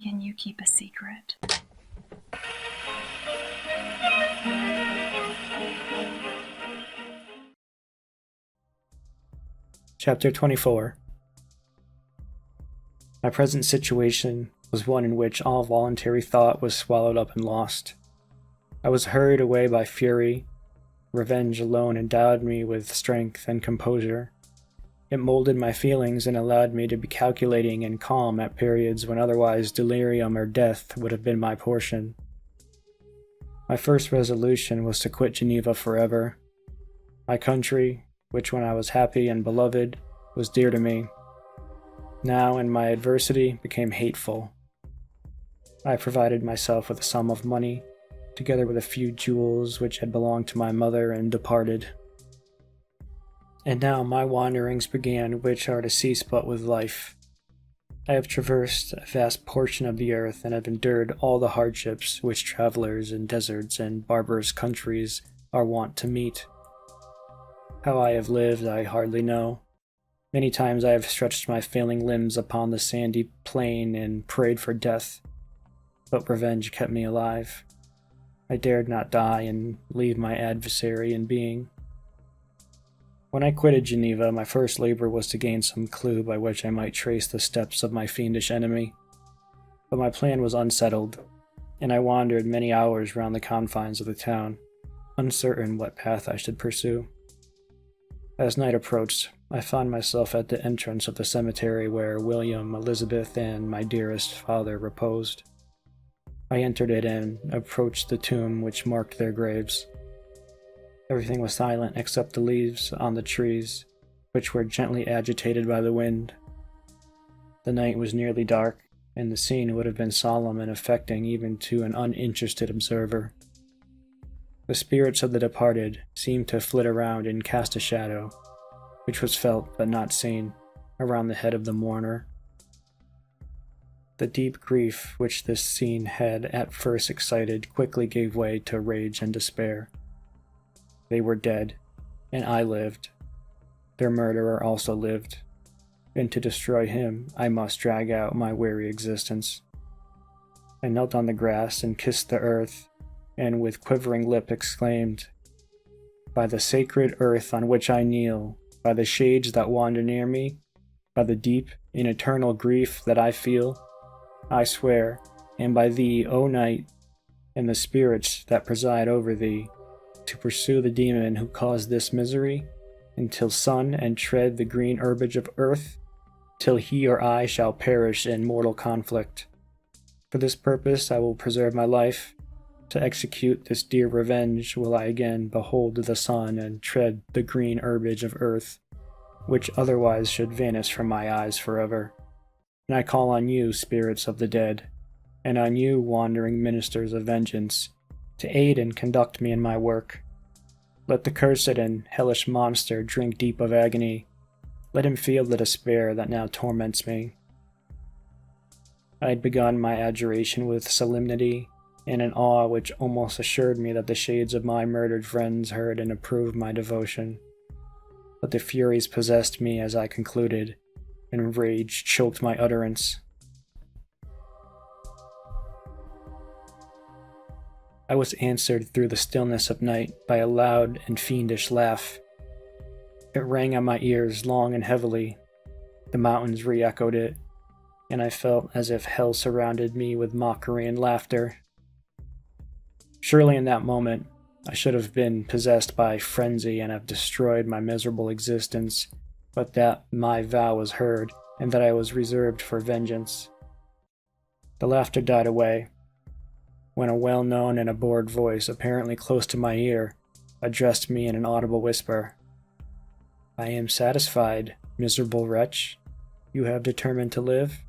can you keep a secret? Chapter 24. My present situation was one in which all voluntary thought was swallowed up and lost. I was hurried away by fury. Revenge alone endowed me with strength and composure. It molded my feelings and allowed me to be calculating and calm at periods when otherwise delirium or death would have been my portion. My first resolution was to quit Geneva forever. My country, which when I was happy and beloved, was dear to me, now in my adversity became hateful. I provided myself with a sum of money, together with a few jewels which had belonged to my mother, and departed. And now my wanderings began, which are to cease but with life. I have traversed a vast portion of the earth and have endured all the hardships which travelers in deserts and barbarous countries are wont to meet. How I have lived I hardly know. Many times I have stretched my failing limbs upon the sandy plain and prayed for death, but revenge kept me alive. I dared not die and leave my adversary in being. When I quitted Geneva, my first labor was to gain some clue by which I might trace the steps of my fiendish enemy. But my plan was unsettled, and I wandered many hours round the confines of the town, uncertain what path I should pursue. As night approached, I found myself at the entrance of the cemetery where William, Elizabeth, and my dearest father reposed. I entered it and approached the tomb which marked their graves. Everything was silent except the leaves on the trees, which were gently agitated by the wind. The night was nearly dark, and the scene would have been solemn and affecting even to an uninterested observer. The spirits of the departed seemed to flit around and cast a shadow, which was felt but not seen, around the head of the mourner. The deep grief which this scene had at first excited quickly gave way to rage and despair. They were dead, and I lived. Their murderer also lived, and to destroy him I must drag out my weary existence. I knelt on the grass and kissed the earth, and with quivering lip exclaimed, "By the sacred earth on which I kneel, by the shades that wander near me, by the deep and eternal grief that I feel, I swear, and by thee, O night, and the spirits that preside over thee, to pursue the demon who caused this misery, until sun and tread the green herbage of earth, till he or I shall perish in mortal conflict. For this purpose I will preserve my life. To execute this dear revenge will I again behold the sun and tread the green herbage of earth, which otherwise should vanish from my eyes forever. And I call on you, spirits of the dead, and on you, wandering ministers of vengeance, to aid and conduct me in my work. Let the cursed and hellish monster drink deep of agony. Let him feel the despair that now torments me." I had begun my adjuration with solemnity and an awe which almost assured me that the shades of my murdered friends heard and approved my devotion. But the furies possessed me as I concluded, and rage choked my utterance. I was answered through the stillness of night by a loud and fiendish laugh. It rang on my ears long and heavily. The mountains re-echoed it, and I felt as if hell surrounded me with mockery and laughter. Surely in that moment, I should have been possessed by frenzy and have destroyed my miserable existence, but that my vow was heard, and that I was reserved for vengeance. The laughter died away, when a well-known and abhorred voice, apparently close to my ear, addressed me in an audible whisper. "I am satisfied, miserable wretch. You have determined to live,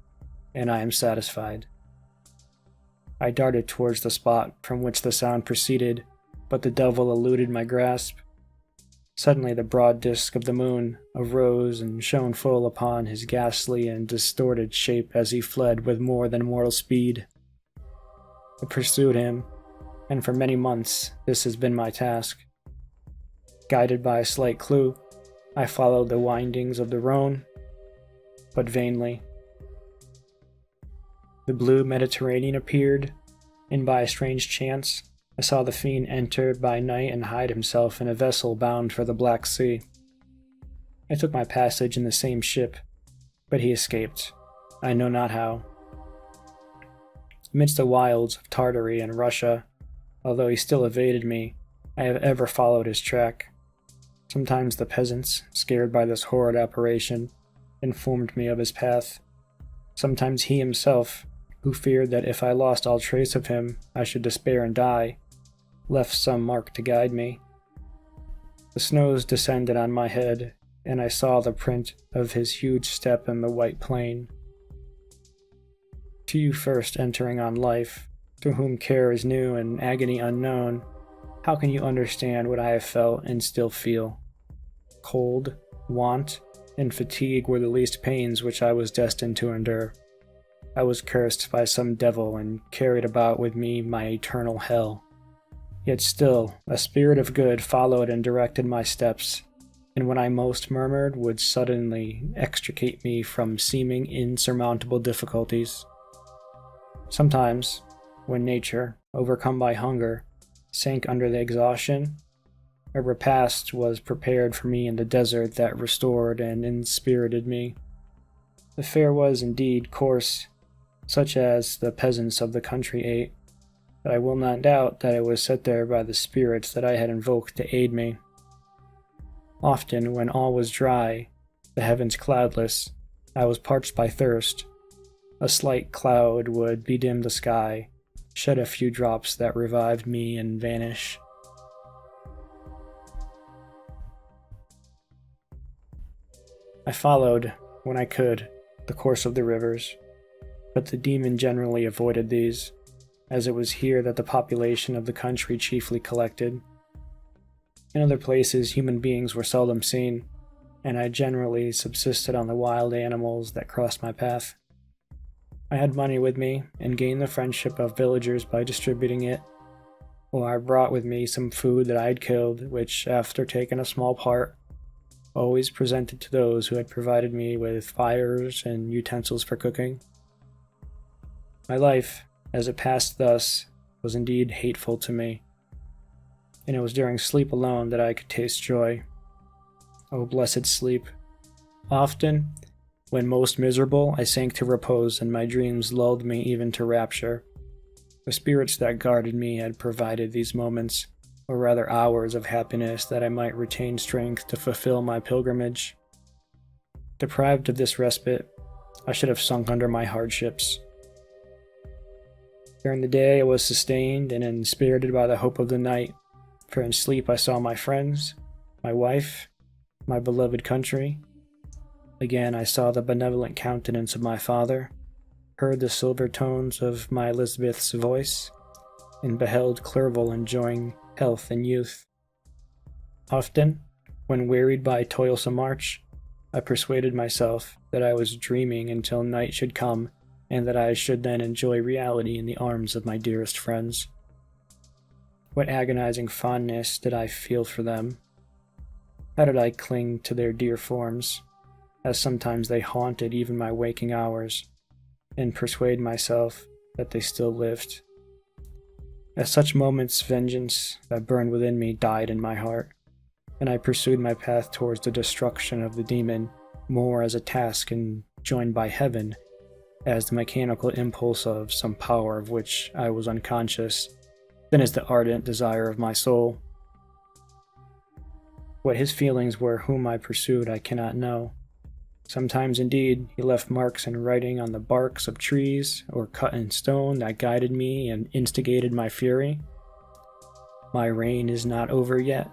and I am satisfied." I darted towards the spot from which the sound proceeded, but the devil eluded my grasp. Suddenly the broad disk of the moon arose and shone full upon his ghastly and distorted shape as he fled with more than mortal speed. I pursued him, and for many months this has been my task. Guided by a slight clue, I followed the windings of the Rhone, but vainly. The blue Mediterranean appeared, and by a strange chance, I saw the fiend enter by night and hide himself in a vessel bound for the Black Sea. I took my passage in the same ship, but he escaped, I know not how. Amidst the wilds of Tartary and Russia, although he still evaded me, I have ever followed his track. Sometimes the peasants, scared by this horrid apparition, informed me of his path. Sometimes he himself, who feared that if I lost all trace of him, I should despair and die, left some mark to guide me. The snows descended on my head, and I saw the print of his huge step in the white plain. To you first entering on life, to whom care is new and agony unknown, how can you understand what I have felt and still feel? Cold, want, and fatigue were the least pains which I was destined to endure. I was cursed by some devil and carried about with me my eternal hell. Yet still, a spirit of good followed and directed my steps, and when I most murmured would suddenly extricate me from seeming insurmountable difficulties. Sometimes, when nature, overcome by hunger, sank under the exhaustion, a repast was prepared for me in the desert that restored and inspirited me. The fare was indeed coarse, such as the peasants of the country ate, but I will not doubt that it was set there by the spirits that I had invoked to aid me. Often, when all was dry, the heavens cloudless, I was parched by thirst. A slight cloud would bedim the sky, shed a few drops that revived me and vanish. I followed, when I could, the course of the rivers, but the demon generally avoided these, as it was here that the population of the country chiefly collected. In other places human beings were seldom seen, and I generally subsisted on the wild animals that crossed my path. I had money with me, and gained the friendship of villagers by distributing it, or I brought with me some food that I had killed, which, after taking a small part, always presented to those who had provided me with fires and utensils for cooking. My life, as it passed thus, was indeed hateful to me, and it was during sleep alone that I could taste joy. O blessed sleep! Often, when most miserable, I sank to repose, and my dreams lulled me even to rapture. The spirits that guarded me had provided these moments, or rather hours of happiness, that I might retain strength to fulfill my pilgrimage. Deprived of this respite, I should have sunk under my hardships. During the day I was sustained and inspirited by the hope of the night, for in sleep I saw my friends, my wife, my beloved country. Again I saw the benevolent countenance of my father, heard the silver tones of my Elizabeth's voice, and beheld Clerval enjoying health and youth. Often, when wearied by toilsome march, I persuaded myself that I was dreaming until night should come, and that I should then enjoy reality in the arms of my dearest friends. What agonizing fondness did I feel for them? How did I cling to their dear forms, as sometimes they haunted even my waking hours, and persuade myself that they still lived. At such moments, vengeance that burned within me died in my heart, and I pursued my path towards the destruction of the demon more as a task enjoined by heaven, as the mechanical impulse of some power of which I was unconscious, than as the ardent desire of my soul. What his feelings were whom I pursued I cannot know. Sometimes, indeed, he left marks in writing on the barks of trees, or cut in stone, that guided me and instigated my fury. My reign is not over yet.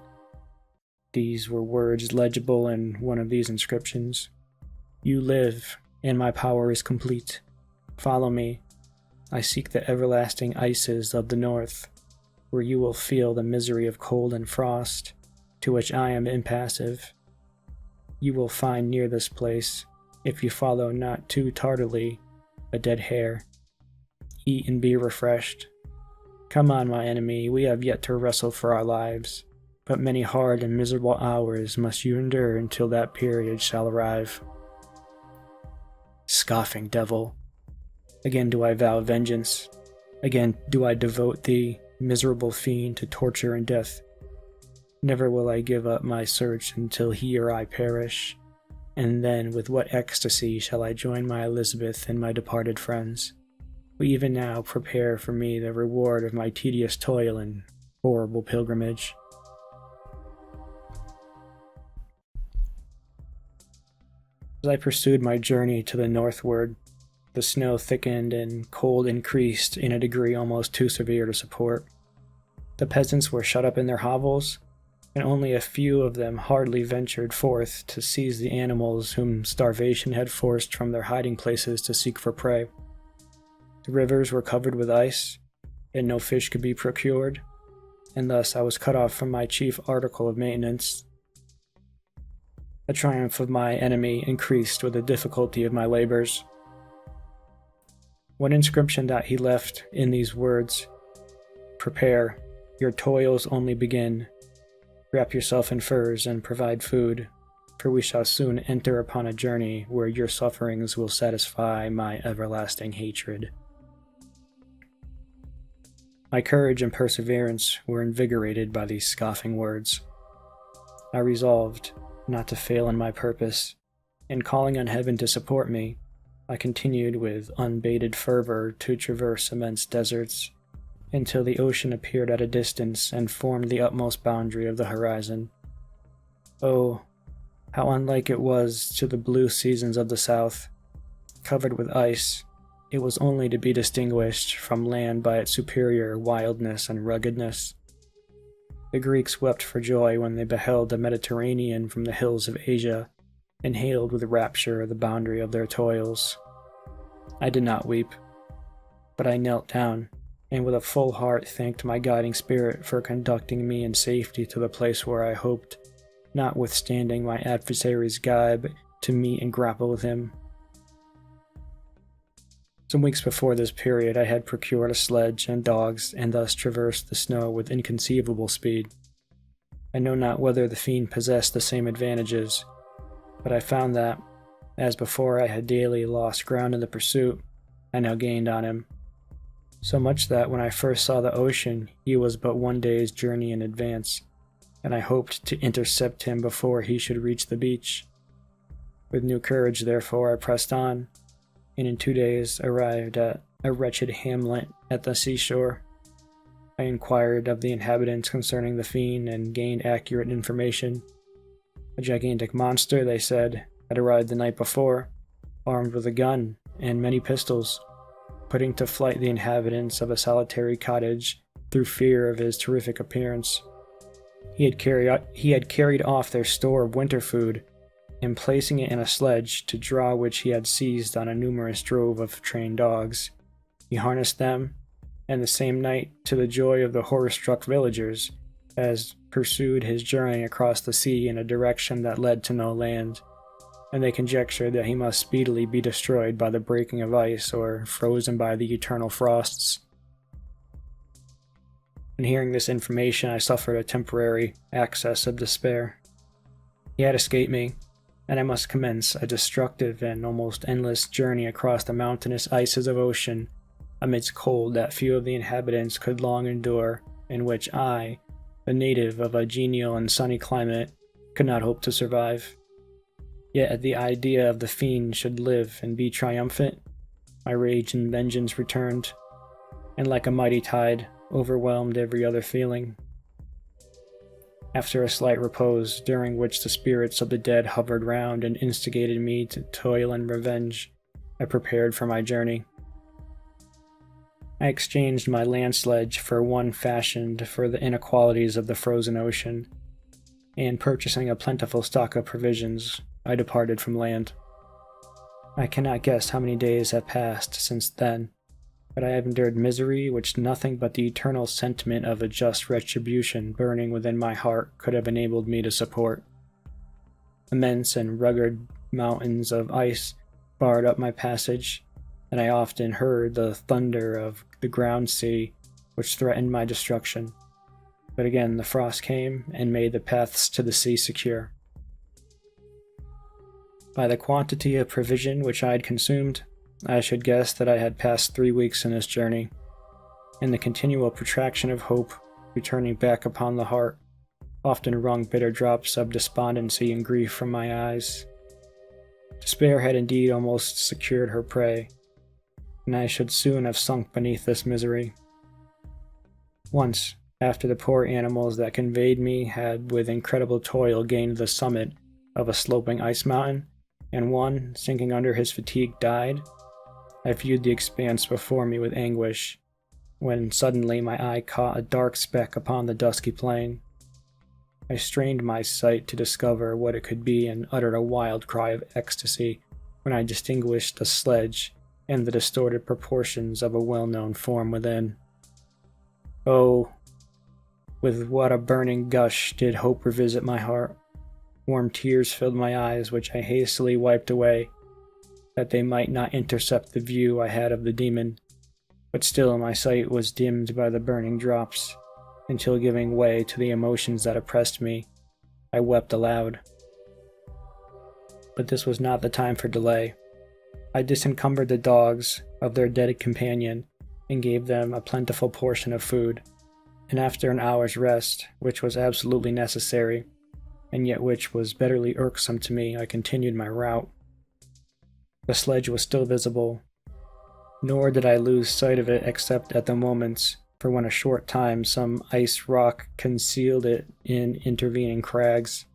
These were words legible in one of these inscriptions. You live, and my power is complete. Follow me. I seek the everlasting ices of the north, where you will feel the misery of cold and frost, to which I am impassive. You will find near this place, if you follow not too tardily, a dead hare. Eat and be refreshed. Come on, my enemy, we have yet to wrestle for our lives, but many hard and miserable hours must you endure until that period shall arrive. Scoffing devil! Again do I vow vengeance. Again do I devote thee, miserable fiend, to torture and death. Never will I give up my search until he or I perish, and then with what ecstasy shall I join my Elizabeth and my departed friends, who even now prepare for me the reward of my tedious toil and horrible pilgrimage. As I pursued my journey to the northward, the snow thickened and cold increased in a degree almost too severe to support. The peasants were shut up in their hovels, and only a few of them hardly ventured forth to seize the animals whom starvation had forced from their hiding places to seek for prey. The rivers were covered with ice, and no fish could be procured, and thus I was cut off from my chief article of maintenance. The triumph of my enemy increased with the difficulty of my labors. One inscription that he left in these words: "Prepare, your toils only begin. Wrap yourself in furs and provide food, for we shall soon enter upon a journey where your sufferings will satisfy my everlasting hatred." My courage and perseverance were invigorated by these scoffing words. I resolved not to fail in my purpose, and calling on heaven to support me, I continued with unabated fervor to traverse immense deserts, until the ocean appeared at a distance and formed the utmost boundary of the horizon. Oh, how unlike it was to the blue seasons of the south! Covered with ice, it was only to be distinguished from land by its superior wildness and ruggedness. The Greeks wept for joy when they beheld the Mediterranean from the hills of Asia, and hailed with rapture the boundary of their toils. I did not weep, but I knelt down, and with a full heart thanked my guiding spirit for conducting me in safety to the place where I hoped, notwithstanding my adversary's gibe, to meet and grapple with him. Some weeks before this period I had procured a sledge and dogs, and thus traversed the snow with inconceivable speed. I know not whether the fiend possessed the same advantages, but I found that, as before I had daily lost ground in the pursuit, I now gained on him. So much that when I first saw the ocean, he was but one day's journey in advance, and I hoped to intercept him before he should reach the beach. With new courage, therefore, I pressed on, and in 2 days arrived at a wretched hamlet at the seashore. I inquired of the inhabitants concerning the fiend and gained accurate information. A gigantic monster, they said, had arrived the night before, armed with a gun and many pistols, putting to flight the inhabitants of a solitary cottage through fear of his terrific appearance. He had carried off their store of winter food, and placing it in a sledge, to draw which he had seized on a numerous drove of trained dogs, he harnessed them, and the same night, to the joy of the horror-struck villagers, as pursued his journey across the sea in a direction that led to no land, and they conjectured that he must speedily be destroyed by the breaking of ice or frozen by the eternal frosts. On hearing this information, I suffered a temporary access of despair. He had escaped me, and I must commence a destructive and almost endless journey across the mountainous ices of ocean, amidst cold that few of the inhabitants could long endure, in which I, the native of a genial and sunny climate, could not hope to survive. Yet at the idea of the fiend should live and be triumphant, my rage and vengeance returned, and like a mighty tide, overwhelmed every other feeling. After a slight repose, during which the spirits of the dead hovered round and instigated me to toil and revenge, I prepared for my journey. I exchanged my land sledge for one fashioned for the inequalities of the frozen ocean, and purchasing a plentiful stock of provisions, I departed from land. I cannot guess how many days have passed since then, but I have endured misery which nothing but the eternal sentiment of a just retribution burning within my heart could have enabled me to support. Immense and rugged mountains of ice barred up my passage, and I often heard the thunder of the ground sea which threatened my destruction. But again the frost came and made the paths to the sea secure. By the quantity of provision which I had consumed, I should guess that I had passed 3 weeks in this journey, and the continual protraction of hope returning back upon the heart often wrung bitter drops of despondency and grief from my eyes. Despair had indeed almost secured her prey, and I should soon have sunk beneath this misery. Once, after the poor animals that conveyed me had with incredible toil gained the summit of a sloping ice mountain, and one, sinking under his fatigue, died, I viewed the expanse before me with anguish, when suddenly my eye caught a dark speck upon the dusky plain. I strained my sight to discover what it could be and uttered a wild cry of ecstasy when I distinguished the sledge and the distorted proportions of a well-known form within. Oh, with what a burning gush did hope revisit my heart. Warm tears filled my eyes, which I hastily wiped away, that they might not intercept the view I had of the demon, but still my sight was dimmed by the burning drops, until giving way to the emotions that oppressed me, I wept aloud. But this was not the time for delay. I disencumbered the dogs of their dead companion, and gave them a plentiful portion of food, and after an hour's rest, which was absolutely necessary, and yet which was bitterly irksome to me, I continued my route. The sledge was still visible, nor did I lose sight of it except at the moments, for when a short time some ice rock concealed it in intervening crags.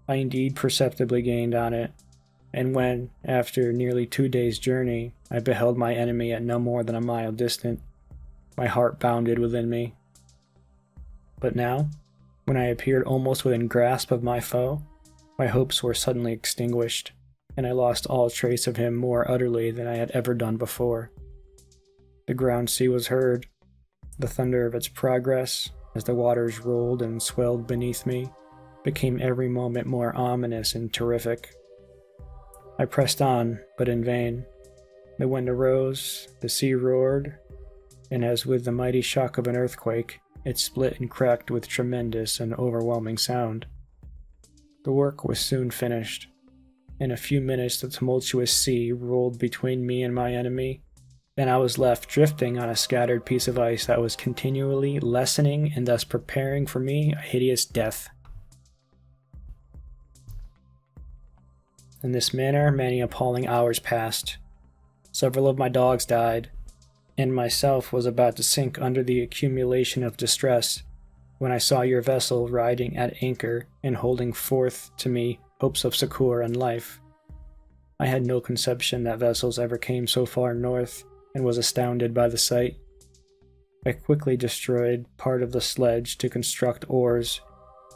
I indeed perceptibly gained on it, and when, after nearly 2 days' journey, I beheld my enemy at no more than a mile distant, my heart bounded within me. But now, when I appeared almost within grasp of my foe, my hopes were suddenly extinguished, and I lost all trace of him more utterly than I had ever done before. The ground sea was heard. The thunder of its progress, as the waters rolled and swelled beneath me, became every moment more ominous and terrific. I pressed on, but in vain. The wind arose, the sea roared, and as with the mighty shock of an earthquake, it split and cracked with tremendous and overwhelming sound. The work was soon finished. In a few minutes the tumultuous sea rolled between me and my enemy, and I was left drifting on a scattered piece of ice that was continually lessening and thus preparing for me a hideous death. In this manner many appalling hours passed. Several of my dogs died, and myself was about to sink under the accumulation of distress, when I saw your vessel riding at anchor and holding forth to me hopes of succor and life. I had no conception that vessels ever came so far north, and was astounded by the sight. I quickly destroyed part of the sledge to construct oars,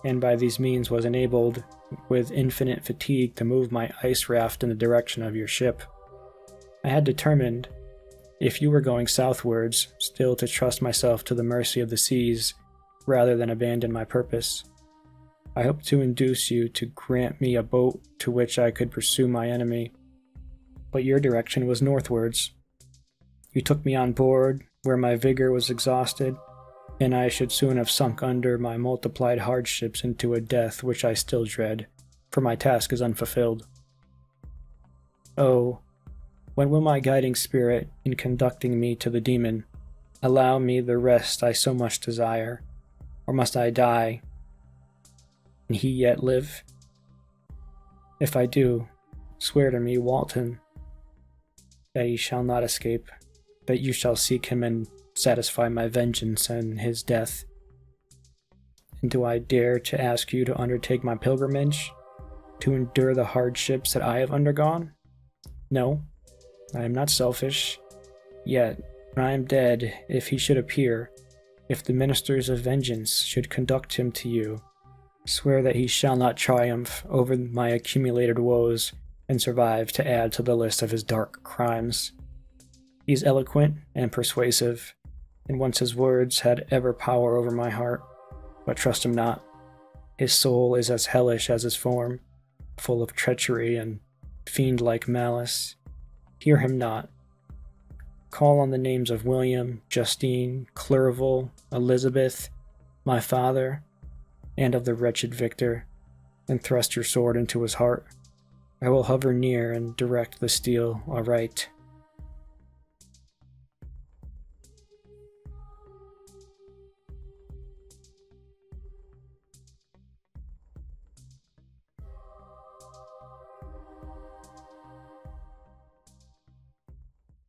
and by these means was enabled, with infinite fatigue, to move my ice raft in the direction of your ship. I had determined, if you were going southwards, still to trust myself to the mercy of the seas, rather than abandon my purpose. I hoped to induce you to grant me a boat to which I could pursue my enemy, but your direction was northwards. You took me on board, where my vigor was exhausted, and I should soon have sunk under my multiplied hardships into a death which I still dread, for my task is unfulfilled. Oh, when will my guiding spirit, in conducting me to the demon, allow me the rest I so much desire, or must I die, and he yet live? If I do, swear to me, Walton, that he shall not escape, that you shall seek him and satisfy my vengeance and his death. And do I dare to ask you to undertake my pilgrimage, to endure the hardships that I have undergone? No, I am not selfish. Yet, when I am dead, if he should appear, if the ministers of vengeance should conduct him to you, swear that he shall not triumph over my accumulated woes and survive to add to the list of his dark crimes. He is eloquent and persuasive, and once his words had ever power over my heart, but trust him not. His soul is as hellish as his form, full of treachery and fiend-like malice. Hear him not. Call on the names of William, Justine, Clerval, Elizabeth, my father, and of the wretched Victor, and thrust your sword into his heart. I will hover near and direct the steel aright.